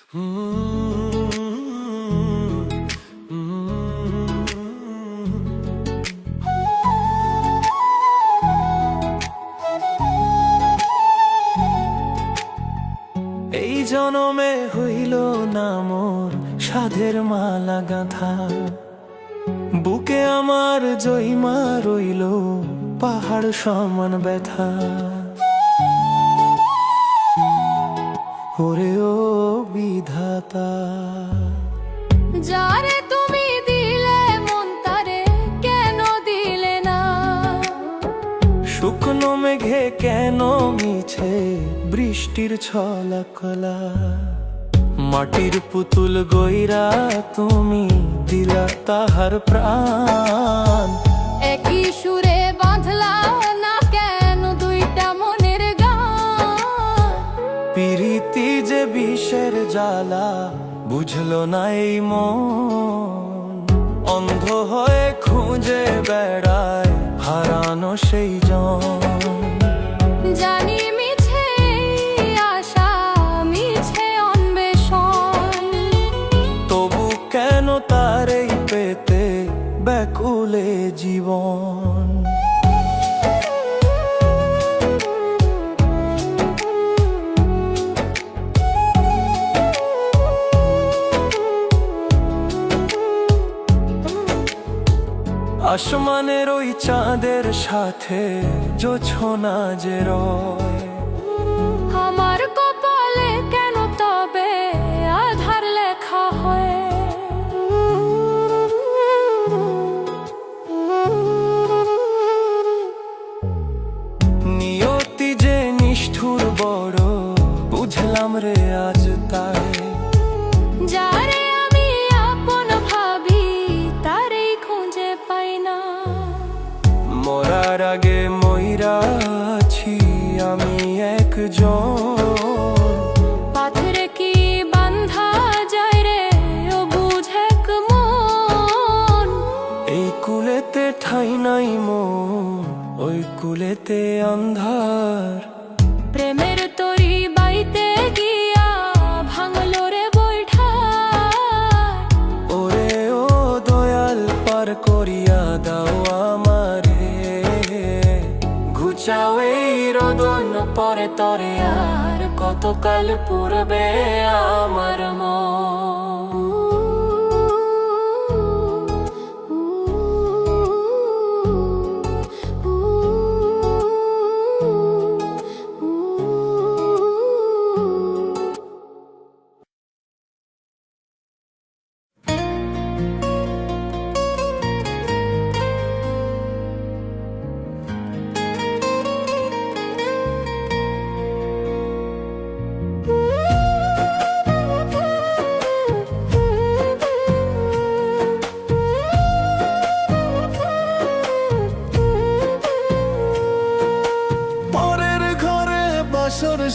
এই জনমে হইল না মোর সাধের মালা গাঁথা, বুকে আমার জয়মা রইল পাহাড় সমান ব্যথা। ওরে ও বিধাতা, যারে তুমি দিলে মন তারে কেন দিলে না? শুকনো মেঘে কেন মিছে বৃষ্টির ছলাকলা, মাটির পুতুল গইরা তুমি দিলা তাহার প্রাণ। একই সুরে বাঁধলা না কেন দুইটা মনের গান? প্রীতি যে বিষের জ্বালা বুঝলো না এই মন, অন্ধ হয়ে খুঁজে বেড়ায় হারানো সেই জন। জানি মিছে আশা মিছে অন্বেষণ, তবু কেন তারেই পেতে ব্যাকুলে জীবন। আসমানের ওই চাঁদের সাথে জোছনা যে রয়, আমার কপালে কেন তবে আধার লেখা হয়? নিয়তি যে নিষ্ঠুর বড় বুঝলাম রে আজ তাই। যারে আমি আপন ভাবি তারেই খুঁজে পাই না। মরার আগে মইরাছি আমি একজন, পাথরে কি বান্ধা যায় রে ও বুঝেক মন? এই কুলেতে ঠাই নাই মন, ওই কুলেতে আন্ধার। প্রেমের তরি বাইতে গিয়া ভাঙলো রে বৈঠা। ওরে ও দয়াল পার করিয়া দাও আমারে, ঘুচাও এই রোদন পরে তরে আর কতকাল পুরবে আমার মন।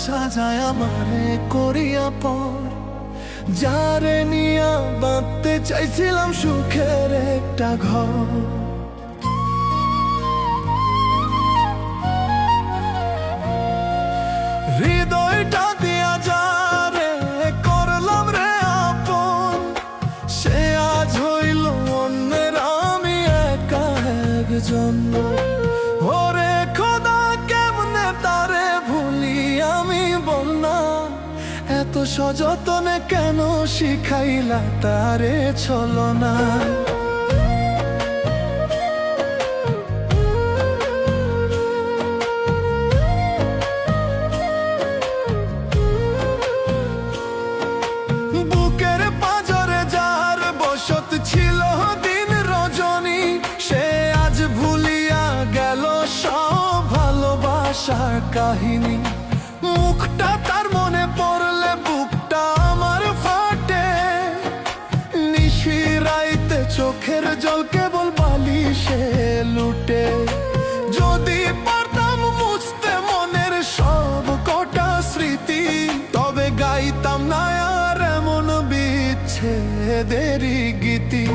সাজায় আমারে করিয়া পর, যারে নিয়া বাঁধতে চাইছিলাম সুখের একটা ঘর। হৃদয়টা দিয়া যারে করলাম রে আপন, সে আজ হইল অন্যের আমি একা একজন। ওরে খোদা কেমনে তারে ভুলি আমি বলনা, এত সযতনে কেন শিখাইলা তারে ছলনা। বুকের পাঁজরে যার বসত ছিল দিন রজনী, সে আজ ভুলিয়া গেল সব ভালোবাসার কাহিনী। মুখটা তার মনে পড়লে বুকটা আমার ফাটে, নিশিরাইতে চোখের জল কেবল বালিশে লুটে। যদি পারতাম মুছতে মনের সব কটা স্মৃতি, তবে গাইতাম না আর এমন বিচ্ছেদেরই গীতি।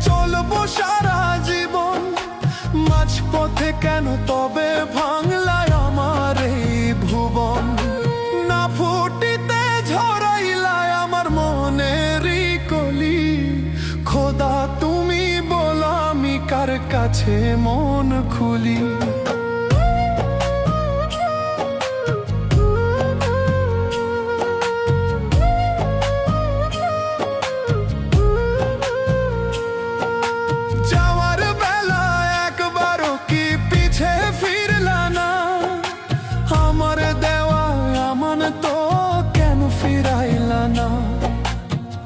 চলবো সারা জীবন। মাঝপথে কেন তবে ভাঙলায় আমার এই ভুবন? না ফুটিতে ঝরাইলায় আমার মনেরই কলি। খোদা তুমি বলো আমি কার কাছে মন খুলি? যাওয়ার বেলা একবারও কি পিছে ফিরলা না? আমার দেওয়া আমান তো কেন ফিরাইলা না?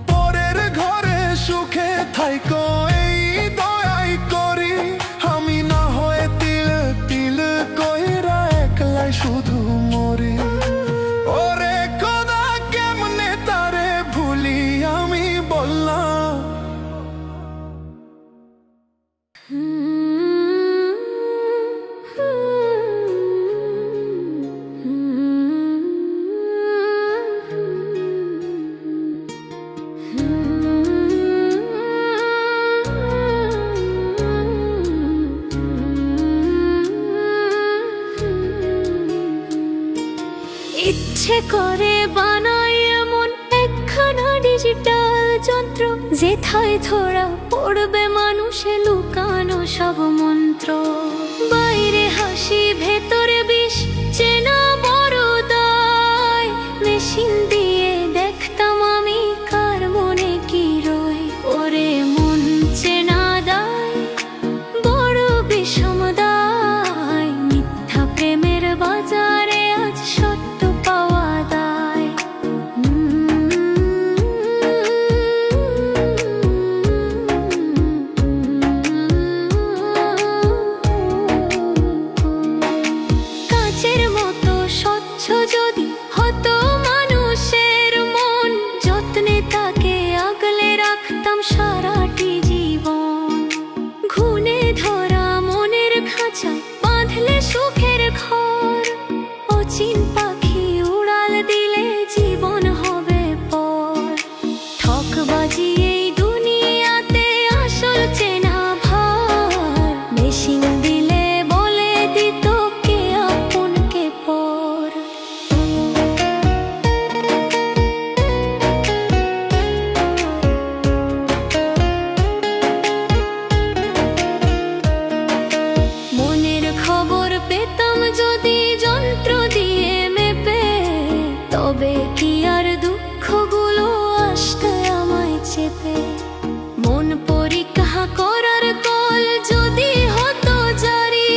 পরের ঘরে সুখে থাইকো এই দয়াই করি। আমি না হয়ে তিল তিল কইরা একলাই শুধু মরি। ওরে খোদা কেমনে তারে ভুলি আমি বললাম। ইচ্ছে করে বানাই এমন একখানা ডিজিটাল যন্ত্র, যেথায় ধরা পড়বে মানুষে লুকানো সব মন্ত্র। বাইরে হাসি ভেতরে বিষ, চেনা বড় দায়। মেশিন দিয়ে দেখতাম আমি কার মনে কি রয়। ওরে মন চেনা দায়, বড় বিষম দায়। মিথ্যা প্রেমের বাজারে আজ সত্য পাওয়া দায়। কাচের মতো স্বচ্ছ যদি হতো মানুষের মন, যত্নে তাকে আগলে রাখতাম সারাটি জীবন। ঘুণে ধরা মনের খাঁচায় বাঁধলে সুখের ঘর। অচিন পাখি উড়াল দিলে জীবন হবে পর। ঠকবাজি এই দুনিয়াতে আসল চেনা ভার। মেশিন দিলে বলে দিত কে আপন কে পর। মনের খবর পেতাম যদি যন্ত্র দিয়ে মেপে, তবে কি আর দুঃখগুলো আসতে আমায় চেপে। মন পরীক্ষা করার কল যদি হতো জারি,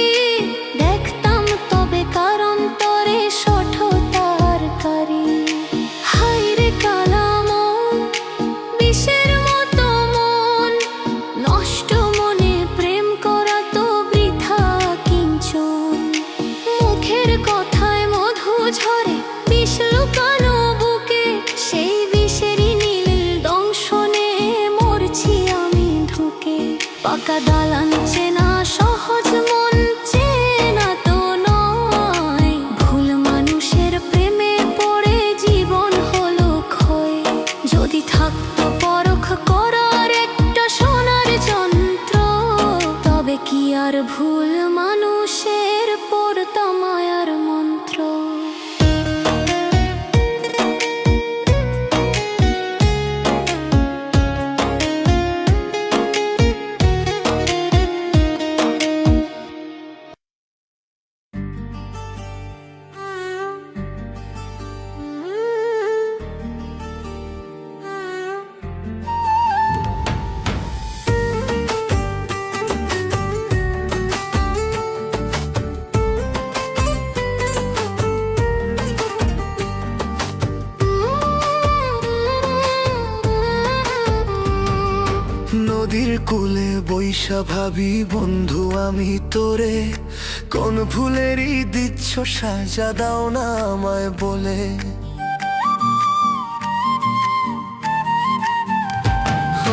দেখতাম তবে কার অন্তরে সঠতার কারি। হায়রে কালা মন, বিষের মতো মন। নষ্ট মনে প্রেম করা তো বৃথা কিঞ্চন। মুখের কথায় মধু ঝরে, বিষ লুকানো বুকে। সেই বিষেরই নীল দংশনে মরছি আমি ঢুকে। পাকা দালান চেনা সহজ, মন চেনা তো নয়। ভুল মানুষের প্রেমে পড়ে জীবন হলো ক্ষয়। যদি থাকতো পরখ করার একটা সোনার যন্ত্র, তবে কি আর ভুল মানুষের পড়তাম মায়ার মন্ত্র। নদীর কূলে বৈশা ভাবি বন্ধু আমি তোরে। কোন ফুলেরই দিচ্ছ সাজা, দাও না আমায় বলে।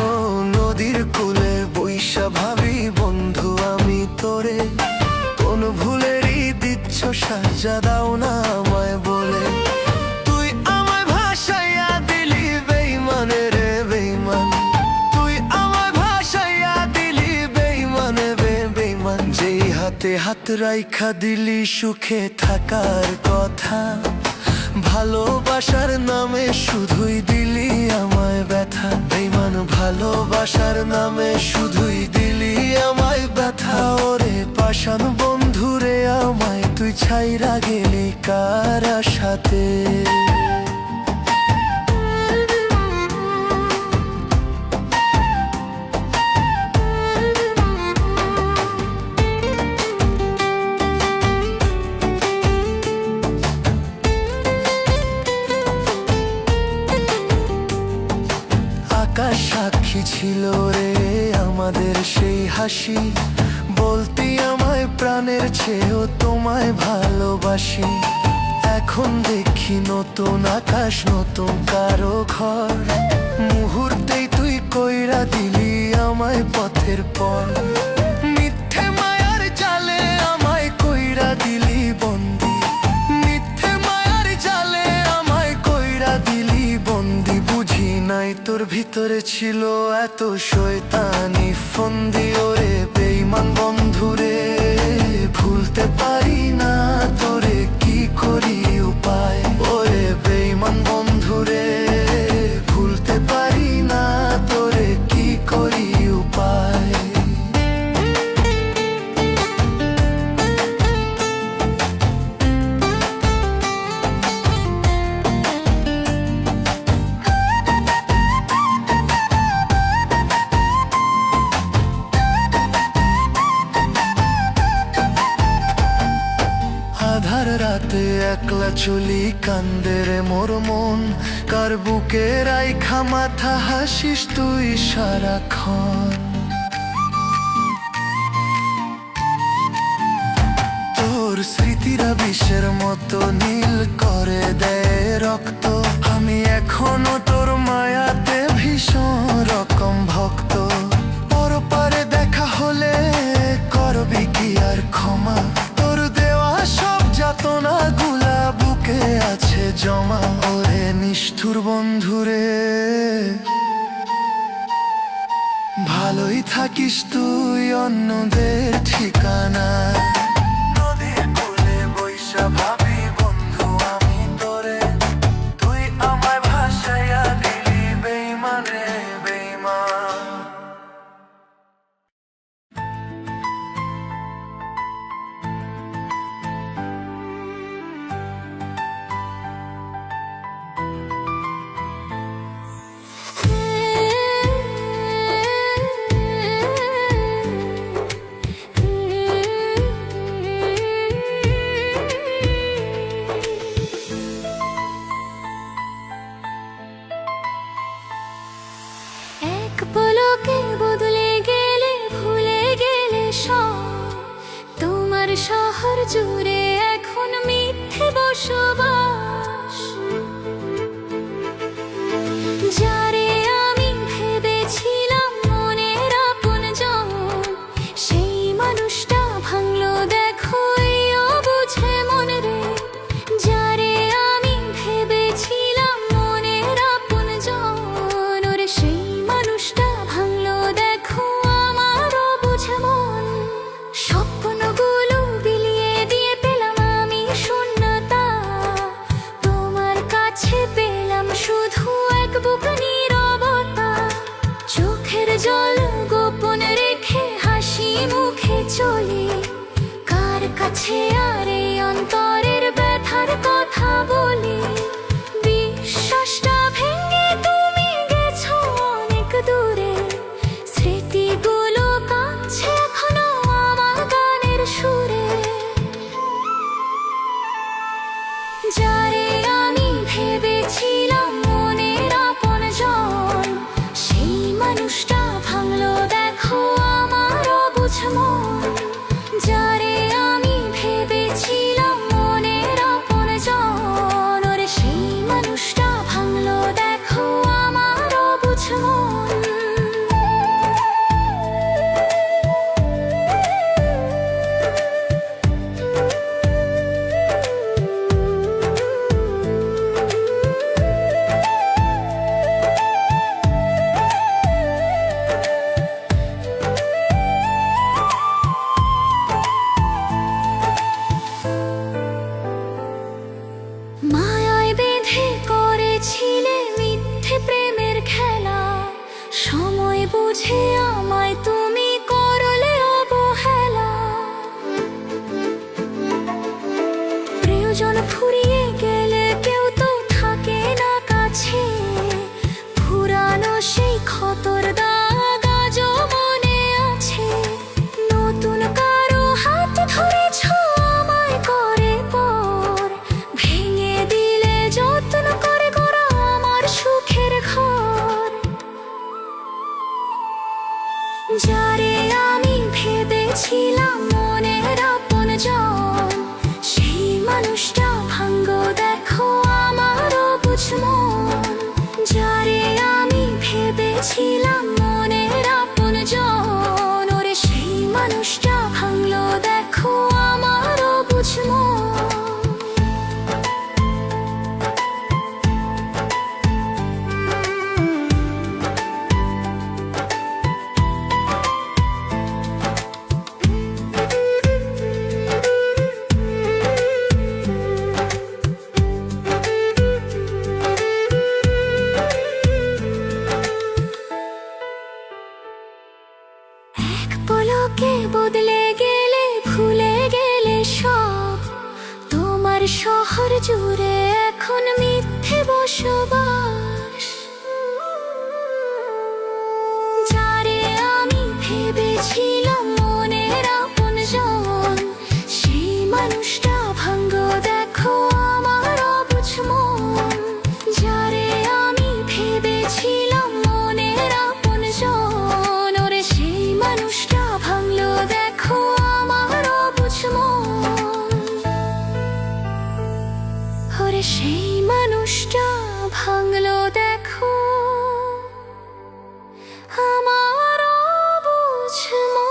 ও নদীর কূলে বৈশা ভাবি বন্ধু আমি তোরে। কোন ভুলেরই দিচ্ছ সাজা, দাও না আমায় বলে। তুই আমায় ভাসাইয়া দিলি বেইমানে রে বেইমান। তুই আমায় ভাসাইয়া হাতে হাত রাইখা দিলি সুখে থাকার কথা, ভালোবাসার নামে শুধুই দিলি আমায় ব্যথা। বেঈমান ভালোবাসার নামে শুধুই দিলি আমায় ব্যথা। ওরে পাষাণ বন্ধুরে আমায় তুই ছাইরা গেলি কার আশাতে। আকাশ সাক্ষী ছিল রে আমাদের সেই হাসি, বলতি আমায় প্রাণের চেয়েও তোমায় ভালোবাসি। এখন দেখি নতুন আকাশ নতুন কারো ঘর, মুহূর্তেই তুই কইরা দিলি আমায় পথের পর। মিথ্যে মায়ার জালে আমায় কইরা দিলি বন্দি, মিথ্যে মায়ার জালে আমায় কইরা দিলি বন্দি। বুঝি নাই তোর ভিতরে ছিল এত শয়তানি ফন্দি। ওরে বেঈমান বন্ধুরে ভুলতে পারি না তোরে, কি করি উপায়। ওরে বেঈমান বন্ধুরে ভুলতে পারি না তোরে, কি করি উপায়। আধার রাতে একলা চলি কান্দে রে মোর মন, কার বুকে রাইখা মাথা হাসিস তুই সারাক্ষণ। তোর স্মৃতিরা বিষের মতো নীল করে দেয় রক্ত। আমি এখনো তোর মায়াতে ভীষণ রকম ভক্ত। পরপারে দেখা হলে করবি কি আর ক্ষমা, তোর দেওয়া সব যাতনা গুলা বুকে আছে জমা। ওরে নিষ্ঠুর বন্ধুরে ভালোই থাকিস তুই অন্যদের ঠিকানা। নদীর কূলে বৈশা ভাবি বন্ধু আমি তোরে, তুই আমায় ভাসাইয়া দিলি বেঈমান রে বেঈমান। এক পলকে বদলে গেলে ভুলে গেলে সব, তোমার শহর জুড়ে এখন মিথ্যে বসবাস। যারে আমি ভেবেছিলাম মনের আপনজন, সেই মানুষটা ভাঙলো দেখো এই অবুঝে মন রে। যারে আমি ভেবেছিলাম মনের আপনজন, ওরে সেই মানুষটা ভাঙলো দেখো আমার অবুঝে মন। স্বপ্নগুলো বিলিয়ে দিয়ে আজকে বদলে গেলে, ভুলে গেলে সব। তোমার শহর জুড়ে এখন মিথ্যে বসবাস। যারে আমি ভেবেছিলাম মনের আপনজন, সেই মানুষটা ভাঙ্গো দেখো আমার অবুঝ মন। যারে আমি ভেবেছিলাম মনের আপনজন, ওরে সেই মানুষটা ভাঙলো দেখো আমার অবুঝ মন। ওরে সেই মানুষটা ভাঙলো দেখো আমার অবুঝ মন।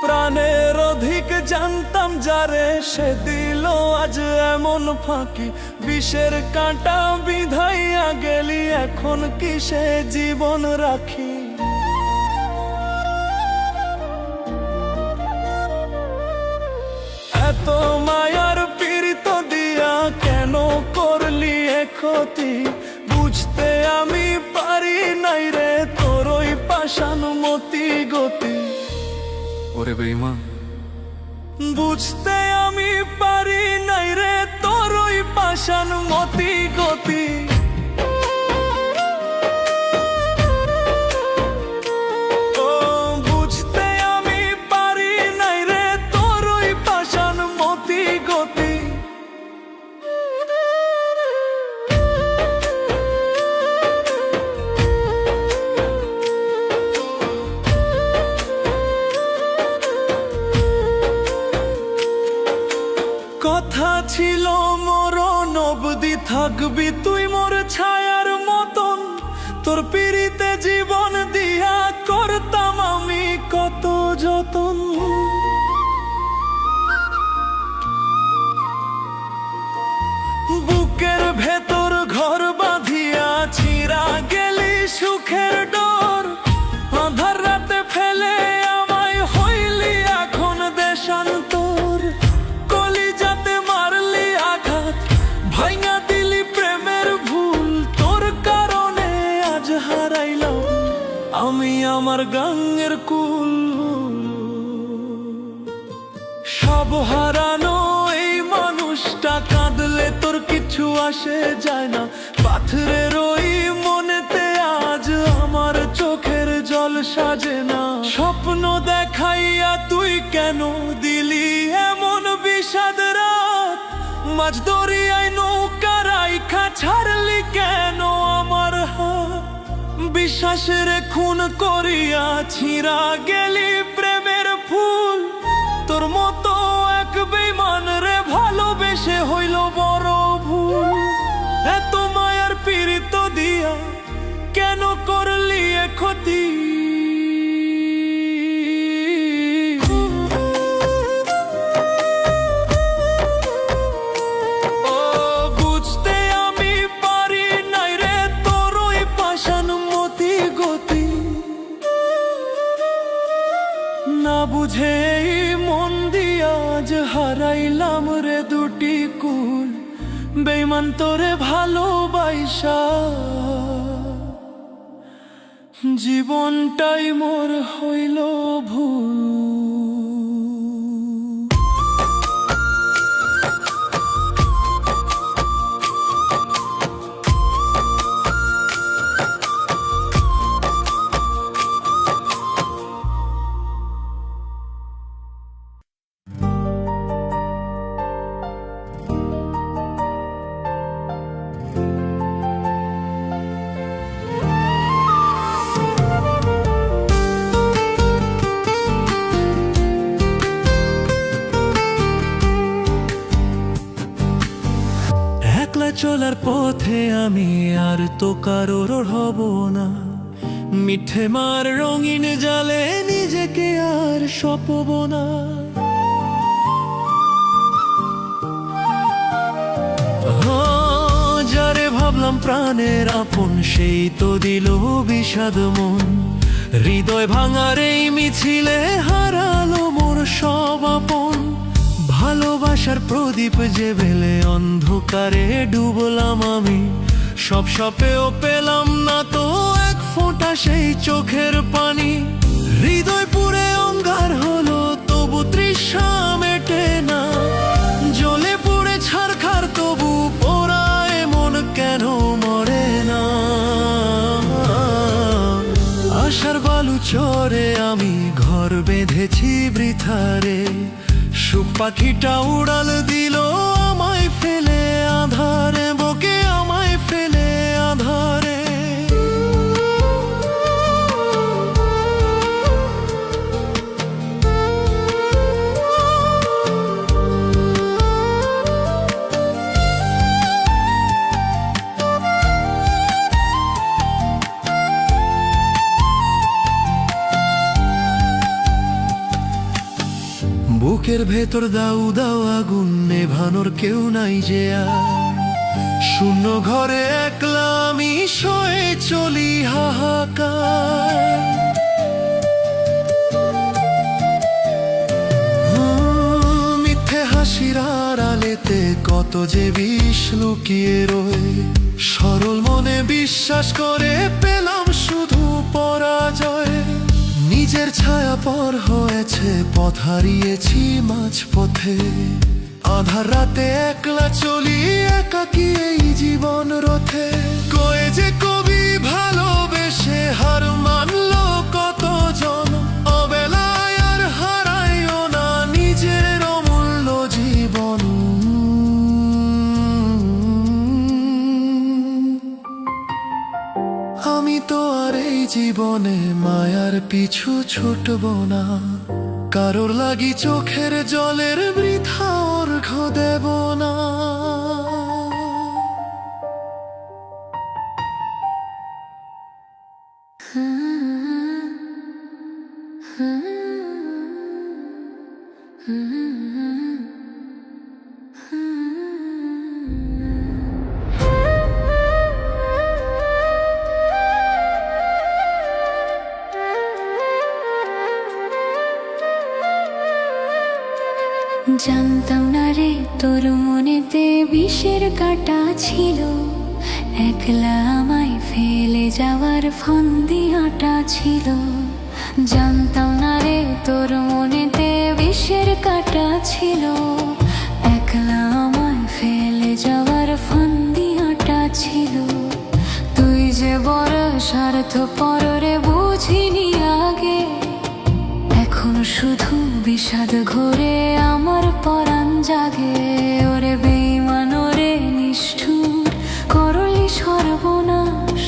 প্রাণের অধিক জানতাম যারে, সে দিল আজ এমন ফাঁকি। বিষের কাঁটা বিধাইয়া গেলি, এখন কিসে জীবন রাখি। এত মায়ার পীড়িত দিয়া কেন করলি এ ক্ষতি। বুঝতে আমি পারি নাই রে তোর ওই পাষাণ মতি গতি। ওরে বেঈমান, বুঝতে আমি পারি নাই রে তোর ওই পাষাণ মতি গতি। ও বুঝতে আমি পারি নাই রে তোর ওই পাষাণ মতি গতি। কথা ছিল মরণ অবধি থাকবি তুই মোর ছায়ার মতন। তোর পিড়িতে জীবন দিয়া করতাম আমি কত যতন। বুকের ভেতর ঘর বাঁধিয়া ছিঁড়া গেলি সুখের ডর। আঁধার রাতে ফেলে আমায় হইলি এখন দেশান্তর। কলিজাতে মারলি আঘাত, ভাঙা দিলি প্রেমের ভুল। তোর কারণে আজ হারাইলাম আমি আমার গাঙের কুল। সব হারানো এই মানুষটা কাঁদলে তোর কিছু আসে যায় না। পাথরের ওই মনেতে আজ আমার চোখের জল সাজে না। স্বপ্ন দেখাইয়া তুই কেন দিলি এমন বিষাদ রাত। মাঝ দরিয়ায় নৌকা রাইখা ছাড়লি কেন আমার হাত। বিশ্বাসের খুন করিয়া ছিঁড়া গেলি প্রেমের ফুল। তোর মতো এক বেঈমান রে ভালোবেসে হইল বড় ভুল। এত মায়ার পীড়িত দিয়া কেন করলি এ ক্ষতি। ও বুঝতে আমি পারি নাই রে তোর ওই পাষাণ মতি গতি। না বুঝে মন দিয়া আজ হারাইলাম রে দুটি কুল। বেঈমান তোরে ভালোবাসা জীবনটাই মোর হইল ভুল। মাঝে আমি আর তো কারোর হব না, মিঠে মার রঙিন জালে নিজেকে আর সপব না। যারে ভাবলাম প্রাণের আপন, সেই তো দিল বিষাদ মন। হৃদয় ভাঙার এই মিছিলে হারালো মোর সব আপন। ভালোবাসার প্রদীপ যে বেলে অন্ধকারে ডুবলাম আমি, সব সপেও পেলাম না তো এক ফোঁটা সেই চোখের পানি। হৃদয় পুরে অঙ্গার হলো তবু তৃষ্ণা মেটে না, জ্বলে পুড়ে ছারখার তবু পোড়ায় মন কেন মরে না। আশার বালু চরে আমি ঘর বেঁধেছি বৃথারে, সুখ পাখিটা উড়াল দিল আমায় ফেলে আধারে, বুকে আমায় ফেলে আধারে। বুকের ভেতর দাউ দাউ আগুন, নেভানোর কেউ নাই যে আর। শূন্য ঘরে একলা আমি সয়ে চলি হাহাকার। মিথ্যে হাসির আড়ালেতে কত যে বিষ লুকিয়ে রয়ে, সরল মনে বিশ্বাস করে পেলাম শুধু পরাজয়। নিজের ছায়া পর হয়েছে পথ হারিয়েছি মাঝ পথে, আধার রাতে একলা চলি একাকী এই জীবন রথে। কয়ে যে কবি ভালোবেসে হার মানলো কতজন, অবেলায় আর হারাইও না নিজের অমূল্য জীবন। আমি তো আর এই জীবনে মায়ার পিছু ছুটব না, কারোর লাগি চোখের জলের বৃথা অর্ঘ্য দেব না। জানতাম না রে তোর মনেতে বিষের কাঁটা ছিল, একলা আমায় ফেলে যাওয়ার ফন্দি আটা ছিল। জানতাম না রে তোর মনেতে বিষের কাঁটা ছিল, একলা আমায় ফেলে যাওয়ার ফন্দি আটা ছিল। তুই যে বড় স্বার্থপর রে বুঝিনি আগে, এখন শুধু বিষাদ ঘোরে আমার পরাণ জাগে। ওরে বেঈমান ওরে নিষ্ঠুর করলি সর্বনাশ,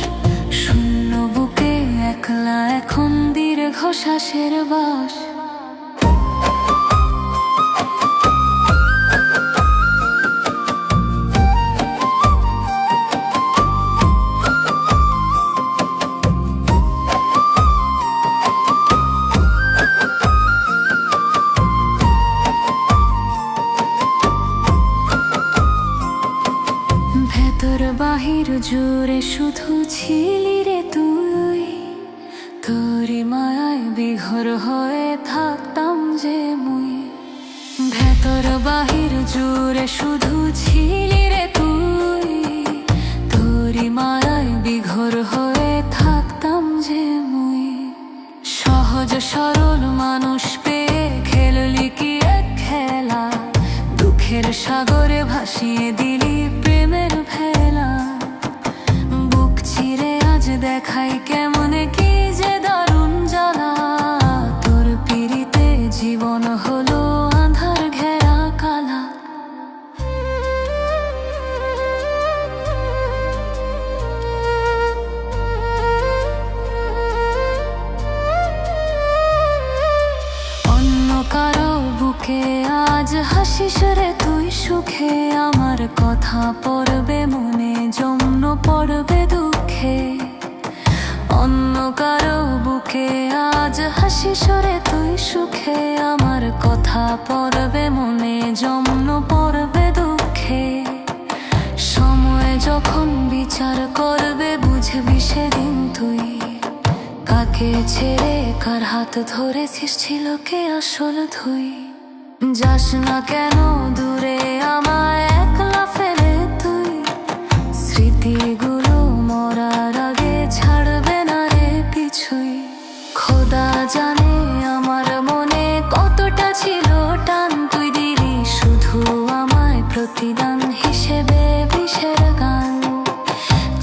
শূন্য বুকে একলা এখন দীর্ঘশ্বাসের বাস। বাহির জুড়ে শুধু ছিলি রে তুই, তোরি মায়ায় বিঘর হয়ে থাকতাম যে মুই। ভেতর বাহির জুড়ে শুধু ছিলি রে তুই, তোরি মায়ায় বিঘর হয়ে থাকতাম যে মুই। সহজ সরল মানুষ পেয়ে খেললি কি এক খেলা, দুঃখের সাগরে ভাসিয়ে দিলি প্রেমের ভেলা। বুক চিরে আজ দেখাই কেমন কি যে দারুণ জ্বালা, তোর পিড়িতে জীবন হলো আঁধার ঘেরা কালা। অন্য কারো বুকে আজ হাসিস রে তুই সুখে, আমার কথা পড়বে মনে জম দুঃখে, অন্য কারো বুকে আজ হাসি সরে তুই সুখে। আমার কথা পড়বে মনে, জন্ম পড়বে দুঃখে। সময় যখন বিচার করবে বুঝবি সেদিন তুই, কাকে ছেড়ে কার হাত ধরেছিস ছিল কে আসল ধুই। যাস না কেন দূরে আমায় একলা ফেলে তুই, স্মৃতিগুলো মরার আগে ছাড়বে না রে পিছুই। খোদা জানে আমার মনে কতটা ছিল টান, তুই দিলি শুধু আমায় প্রতিদান হিসেবে বিষের গান।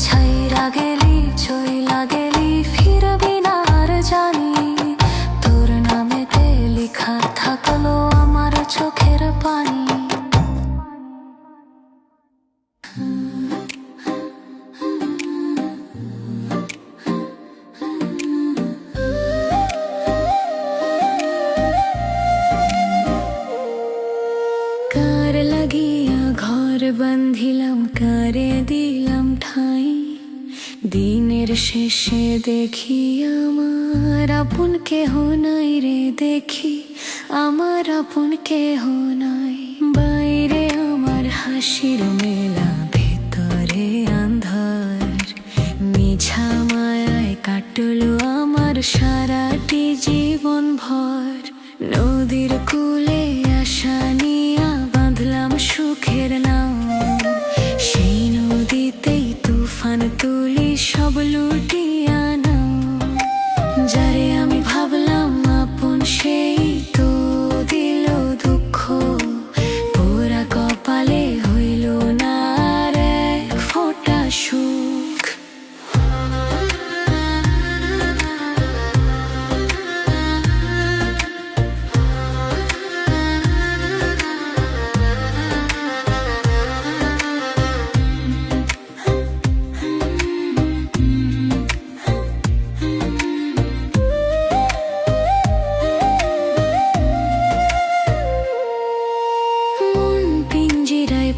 ছাইরা গেলি চইলা গেলি ফিরবি না আর জানি, তোর নামেতে লেখা থাকলো আমার চোখের পানি। কার লাগিয়া ঘর বান্ধিলাম, কারে দিলাম ঠাই, দিনের শেষে দেখি আমার আপন কেহ নাই রে। দেখি আমার আপন কেহ নাই, বাইরে আমার হাসির মেলা, ভেতরে আন্ধার। মিছা মায়ায় কাটলো আমার সারাটি জীবন ভর। নদীর কূলে আশা নিয়া বাঁধলাম সুখের নাও, সেই নদীতেই তুফান তুলি সব লুটিয়া নাও। যারে আমি ভাবলাম আপন সেই তো দিল দুঃখ, পোড়া কপালে হইল না আর এক ফোঁটা সুখ।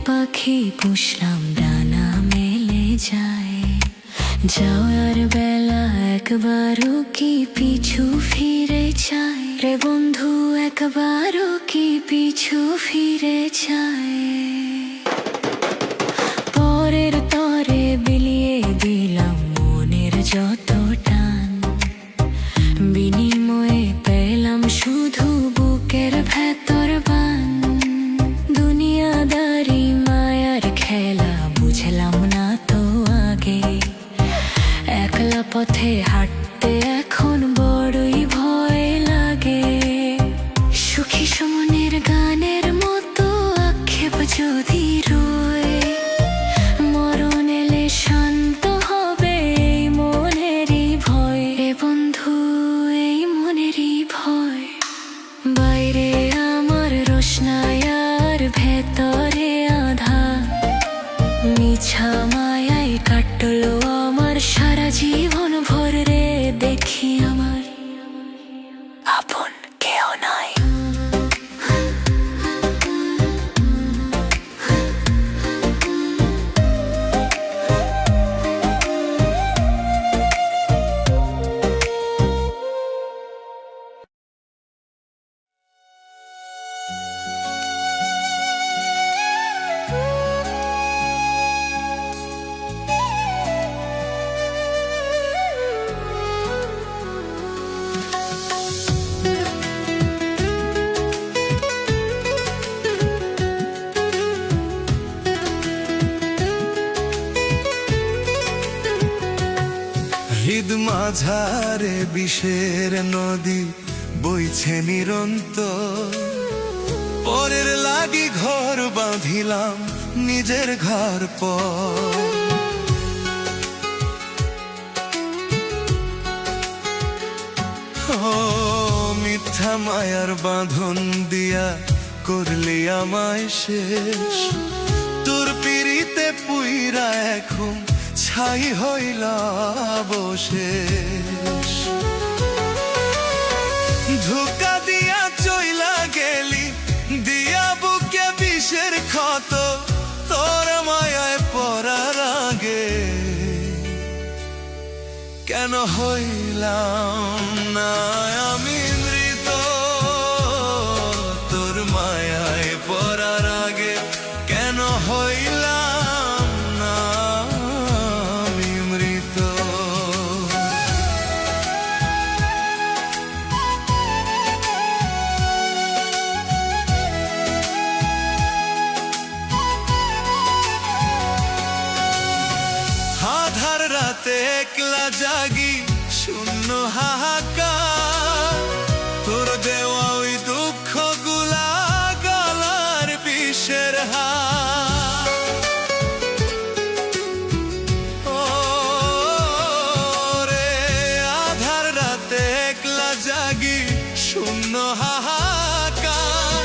পাখি পুষলাম ডানা মেলে যায়, যাওয়ার বেলা একবারও কি পিছু ফিরে চায় রে বন্ধু, একবারও কি পিছু ফিরে চায়। পরের তরে বিলিয়ে দিলাম মনের যত টান, বিনিময়ে পেলাম শুধু বুকের ভেতর বান। দুনিয়াদারি মায়ার খেলা বুঝলাম না তো আগে, একলা পথে হাঁটতে এখন বড়ই ভয় লাগে। সুখী সুমনের গানের মতো আক্ষেপ যদি রয়ে, মরণ এলে শান্ত হবে এই মনেরই ভয় রে বন্ধু, এই মনেরই ভয়। বাইরে আমার রোশনায় আর ভেতরে আঁধার, মিছা মায়ায় কাটলো আমার সারা জীবন ভর রে। দেখি আমার আপন কেউ নাই। হৃদ মাঝারে বিষের নদী বইছে নিরন্তর, পরের লাগি ঘর বাঁধিলাম নিজের ঘর পর। ও মিথ্যা মায়ার বাঁধন দিয়া করলি আমায় শেষ, তোর পিড়িতে পুইরা এখন ছাই হইলা অবশেষ। ধোঁকা দিয়া চইলা গেলি দিয়া বুকে বিষের ক্ষত, তোর মায়ায় পড়ার আগে কেন হইলাম না আমি মৃত তোর মায়ায় পড়ার আগে কেন হইলাম না আমি মৃত আধার রাতে একলা জাগি শূন্য হাহাকার তোর দেওয়া ওই দুঃখ গুলা গলার বিষের হার ও রে আধার রাতে একলা জাগি শূন্য হাহাকার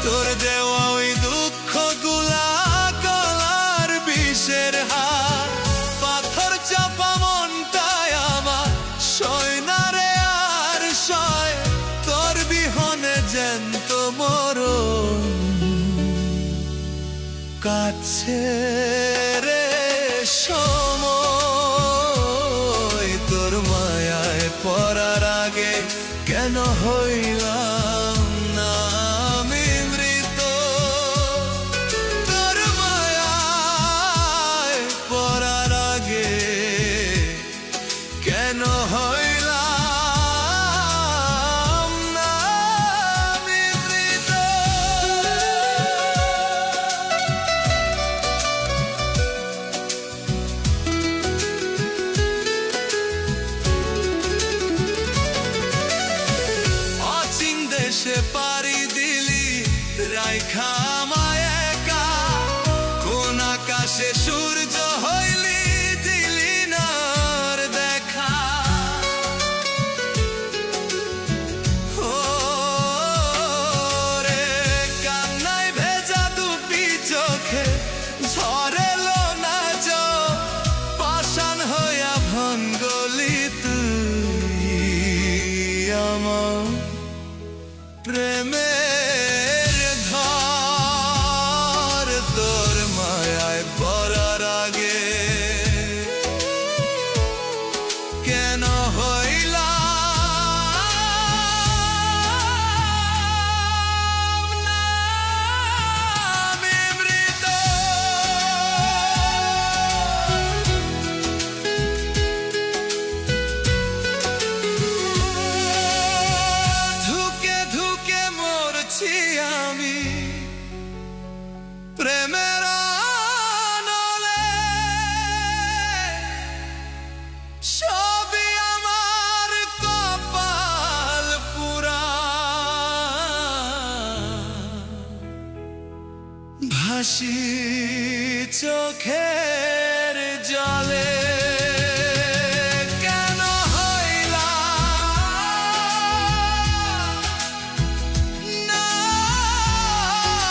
তোর দেওয়া ওই দুঃখ গুলা গলার বিষের হার পাথর চাপা মনটায় আমার সয় না রে আর সয় তোর বিহনে জ্যান্ত মরণ কাছে রে সময় তোর মায়ায় পড়ার আগে কেন হইলাম না আমি মৃত তোর মায়ায় পড়ার আগে কেন হইলাম না আমি মৃত অচিন দেশে পাড়ি দিলি রাইখা আমায় একা কোন আকাশে সূর্য হইলি দিলি না আর দেখা ও রে কান্নায় ভেজা দুটি চোখে ঝরেলো না জল পাষাণ হইয়া ভাঙ্গলি তুই আমার প্রেমের ধর তোর মায়ায় পড়ার আগে কেন হইলাম না আমি মৃত ধুকে ধুকে মরছি আমি প্রেমের আনলে সবই আমার কপাল পুরা ভাসি চোখের জলে কেন হইলাম না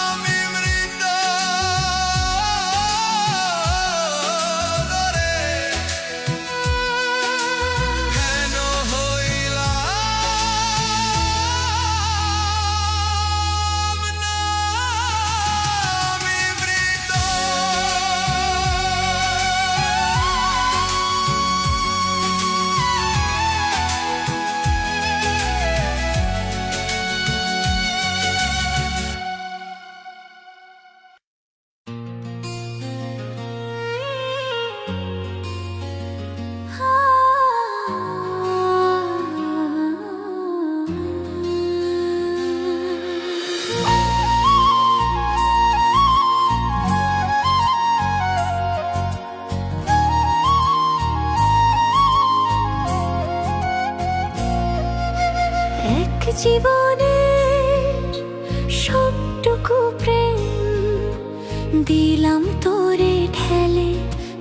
আমি মৃত রে কেন হইলাম না আমি মৃত এক জীবনে সবটুকু প্রেম দিলাম তোরে ঠেলে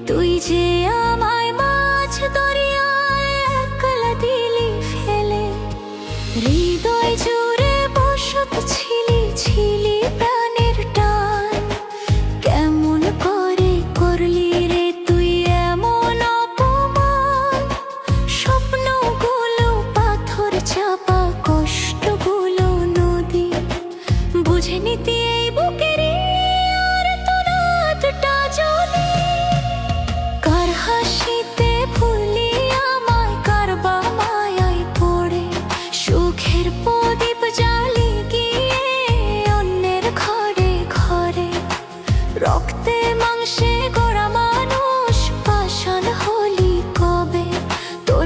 তুই যে আমায় মাছ দরিয়ায় একলা দিলি ফেলে হৃদয় জুড়ে বসত ছিলি ছিলি প্রাণের টান কেমন করে করলি রে তুই এমন অপমান স্বপ্নগুলো পাথর চাপা কষ্টগুলো নদী বুঝে নিতে এই বুকের আর তো রাতটা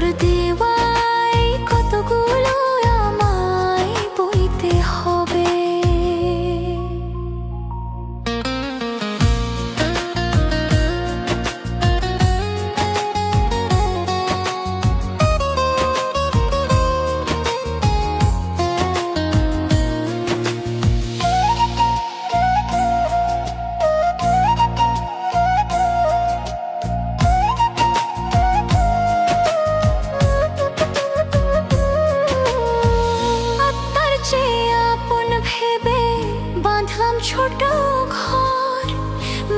তোর দেওয়াই কতগুলো আমায় বইতে হবে। বাঁধলাম ছোট ঘর,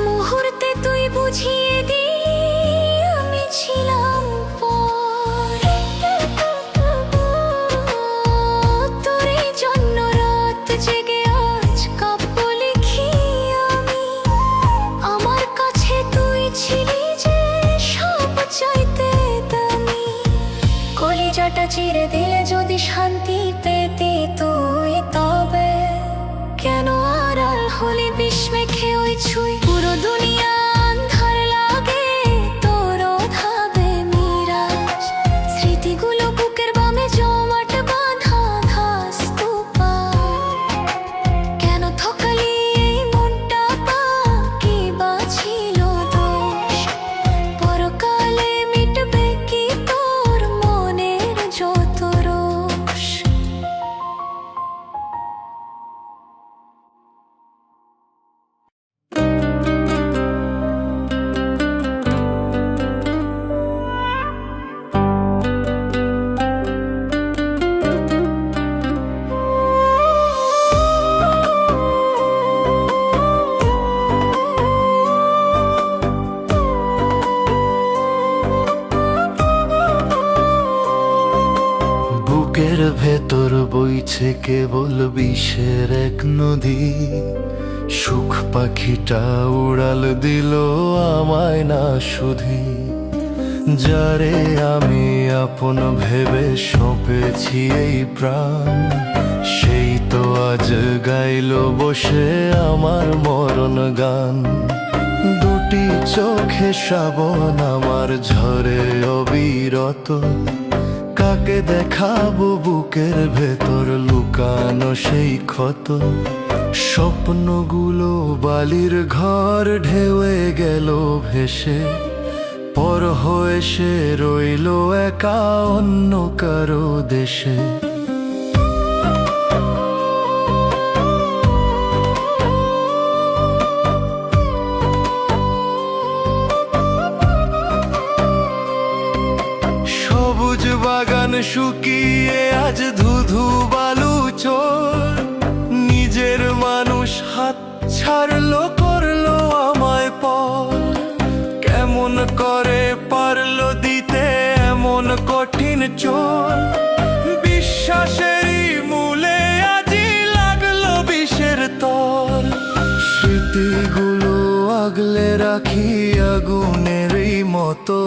মুহূর্তে তুই বুঝিয়ে দিলি আমি ছিলাম পর। তোর এই জন্য রাত জেগে আজ কাব্য লিখি আমি। আমার কাছে তুই ছিলি যে সব চাইতে দামি। কলিজাটা চিরে দিলে যদি শান্তি পেতি তুই, তবে কেন আড়াল হলি বিষ মেখে ওই ছুঁই। পুরো দুনিয়া আন্ধার লাগে তোর ধাবে মিরাজ। স্মৃতিগুলো বুকের বামে জমাট বাঁধা ঘাস স্তূপার। কেন থকালি এই মনটা কি বাছিল দোষ। পরকালে মিটবে কি তোর মনের যত রোষ। বুকের ভেতর বইছে কেবল বিষের এক নদী। সুখ পাখিটা উড়াল দিল আমায় না শুধু। যারে আমি আপন ভেবে সঁপেছি এই প্রাণ, সেই তো আজ গাইল বসে আমার মরণ গান। দুটি চোখে শ্রাবণ আমার ঝরে অবিরত। কাকে দেখাবো বুকের ভেতর লুকানো সেই ক্ষত। স্বপ্নগুলো বালির ঘর ঢেউয়ে গেল ভেসে। পর হয়ে সে রইল একা অন্য কারো দেশে। সবুজ বাগান শুকিয়ে আজ ধুধু বালু চোর। নিজের মানুষ হাত ছাড়লো করলো আমায় পর। কেমন করে পারলো দিতে এমন কঠিন চোর। বিশ্বাসেরই মূলে আজি লাগলো বিষের তর। স্মৃতিগুলো আগলে রাখি আগুনেরই মতো।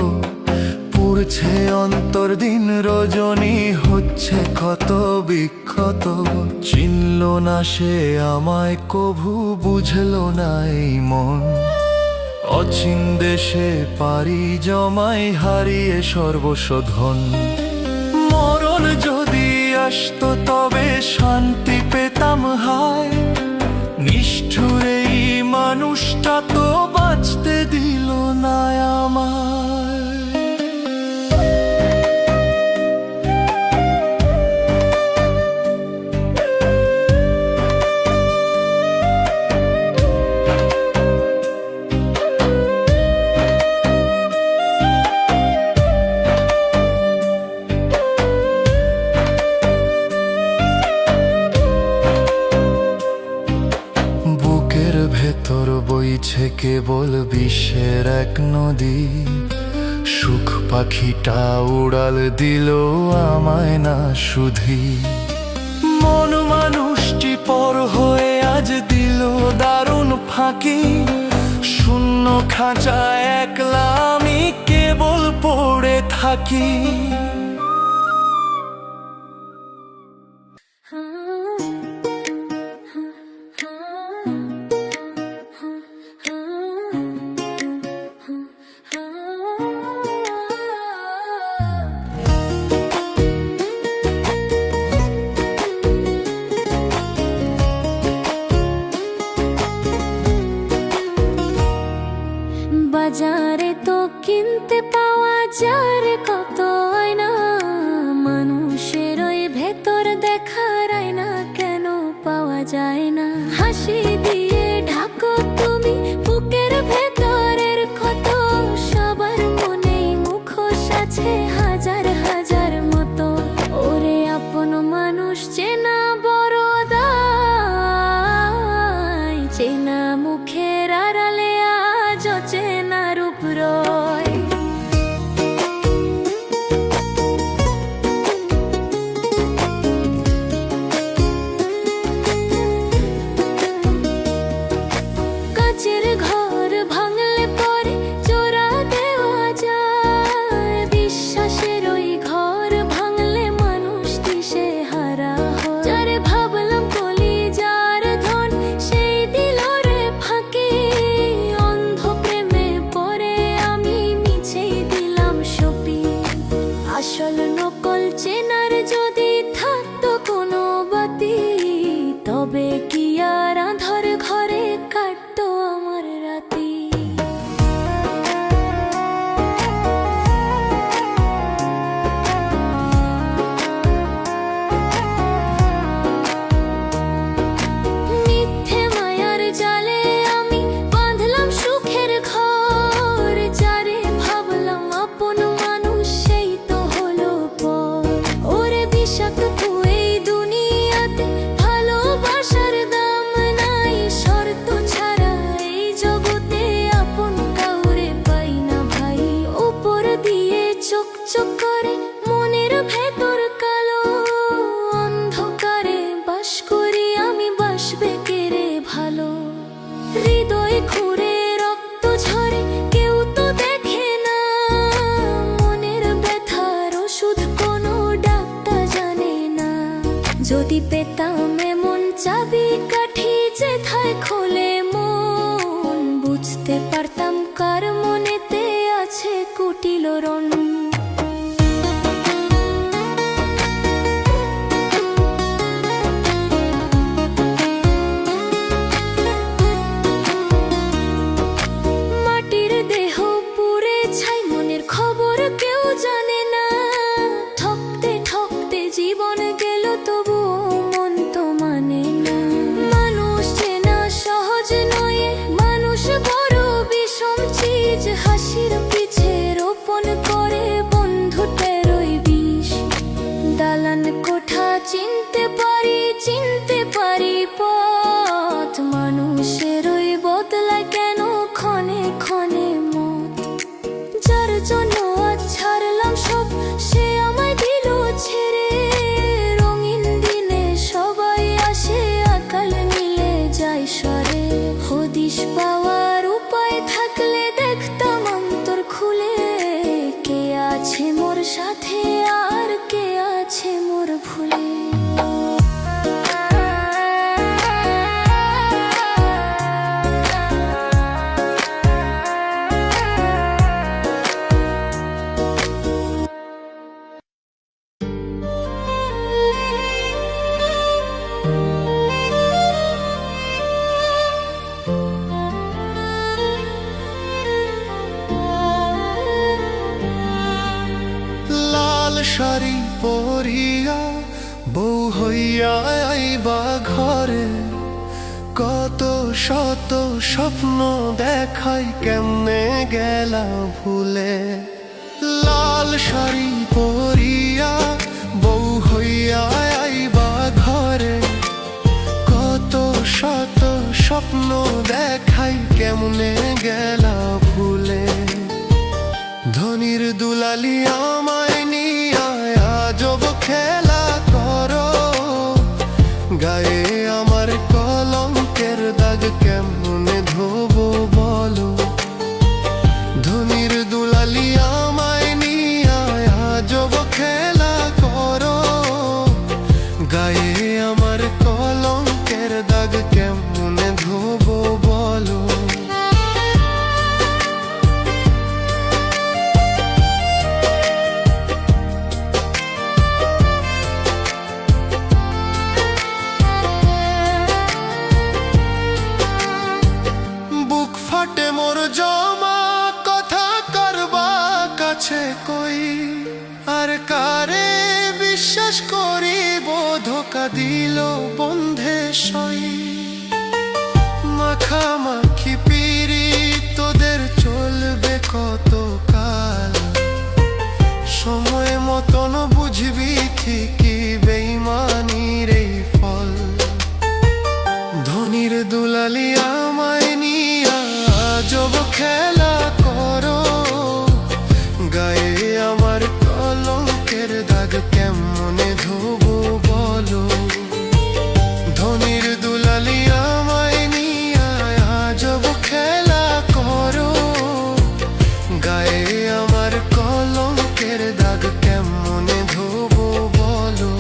পুড়ছে অন্তর দিন রজনী হচ্ছে ক্ষত বিক্ষত। চিনল না সে আমায় কভু বুঝলো না এই মন। অচিন দেশে পারি জমাই হারিয়ে সর্বস্বধন। মরণ যদি আসতো তবে শান্তি পেতাম হায়। নিষ্ঠুর এই মানুষটা তো বাঁচতে দিল না আমায়। ভেতর বইছে কেবল বিষের এক নদী। সুখ পাখিটা উড়াল দিল আমায় না শুধু। মন মানুষটি পর হয়ে আজ দিল দারুণ ফাঁকি। শূন্য খাঁচায় একলা আমি কেবল পড়ে থাকি। যার কত আয়না, মানুষের ওই ভেতর দেখার আয়না কেন পাওয়া যায় না? হাসি দিয়ে ঢাকো তুমি বুকের ভেতরের ক্ষত, সবার মনেই মুখোশ আছে হাজার হাজার মতো। ওরে আপন মানুষ চেনা বড় দায়, চেনা মুখের আড়ালে আজ চেনা রূপ রয়। কাচের ঘর ভাঙলে পরে জোড়া দেওয়া যায়, বিশ্বাসের ওই ঘর ভাঙলে মানুষ দিশে হারা হয়। যারে ভাবলাম কলিজার ধন সেই দিল রে ফাঁকি, অন্ধ প্রেমে পড়ে আমি মিছেই দিলাম সপি। আসল নকল চেনার যদি থাকতো কোনো বাতি, তবে কি আর আঁধার ঘরে কাটতো আমার রাতি। মিথ্যে মায়ার জালে আমি বাঁধলাম সুখের ঘর, যারে ভাবলাম আপন মানুষ সেই তো হলো পর। ওরে বিষাক্ত এই দুনিয়াতে ভালোবাসার দাম নাই, শর্ত ছাড়া এই জগতে আপন কাউরে পাই না ভাই। উপর দিয়ে চোখ চোখ করে মনের ভেতর কালো, অন্ধকারে বাস করি আমি, বাসবে কেড়ে ভালো। হৃদয় খুঁড়ে রক্ত ঝরে কেউ তো দেখে না, মনের ব্যথার ওষুধ কোনো ডাক্তার জানে না। যদি পেতাম এমন চাবি কাঠি যেথায় খোলে মন, বুঝতে পারতাম কার মনেতে আছে কুটিল রণ। মাটির দেহ পুড়ে ছাই, মনের খবর কেউ জানে না। ঠকতে ঠকতে জীবন গেল তবুও মন তো মানে না। মানুষ চেনা সহজ নয়, মানুষ বড় বিষম চিজ। হাসির পিছে রোপণ করে বন্ধুত্বের ওই বিষ। দালান কোঠা চিনতে পারি পথ, মানুষের ওই বদলায় কেন ক্ষণে ক্ষণে মত। যার জন্য আজ ছাড়লাম সব সে আমায় দিল ছেড়ে, রঙিন দিনে সবাই আসে আকাল মিলে যায় স্বরে। হদিশ পাওয়ার উপায় থাকলে দেখতাম অন্তর খুলে, কে আছে মোর সাথে আর কে আছে মোর ভুলে। লাল শাড়ি পরিয়া বউ হইয়া আইবা ঘরে, কত শত স্বপ্ন দেখাই কেমনে গেলা ভুলে। লাল শাড়ি পরিয়া বউ হইয়া আইবা ঘরে, কত শত স্বপ্ন দেখাই কেমনে গেলা ভুলে। ধনির দুলালি আমায় নিয়া আজব খেলা করো, গায়ে আমার কলঙ্কের দাগ কেমনে ধোবো বলো। ধনির দুলালি আমায় নিয়া আজব খেলা করো, গায়ে আমার কলঙ্কের দাগ কেমনে ধোবো বলো। আছে কই, আর কারে বিশ্বাস করিব, ধোকা দিল বন্ধে সই। মাখামাখি পিরি তোদের চলবে কতকাল, সময় মতন বুঝবি ঠিকই বেইমানির এই ফল। ধনির দুলালি আমায় নিয়া আজব খেলা করো, গায়ে আমার কলঙ্কের দাগ কেমনে ধোবো বলো। ধনির দুলালি আমায় নিয়া আজব খেলা করো, গায়ে আমার কলঙ্কের দাগ কেমনে ধোবো বলো।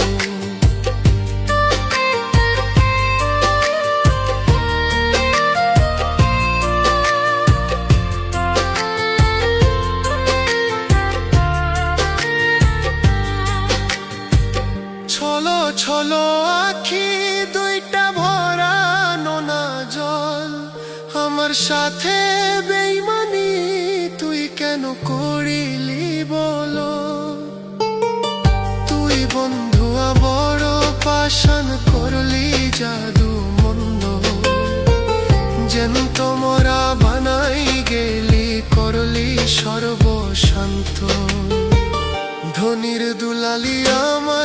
ছলো ছলো আখি দুইটা ভরানো না জল, আমার সাথে বেইমানি তুই কেন করিলি বলো। তুই বন্ধুয়া বড় পাশান করলি জাদু মন্দ, যেন তোমরা বানাই গেলি করলি সর্বশান্ত। ধনির দুলালি আমার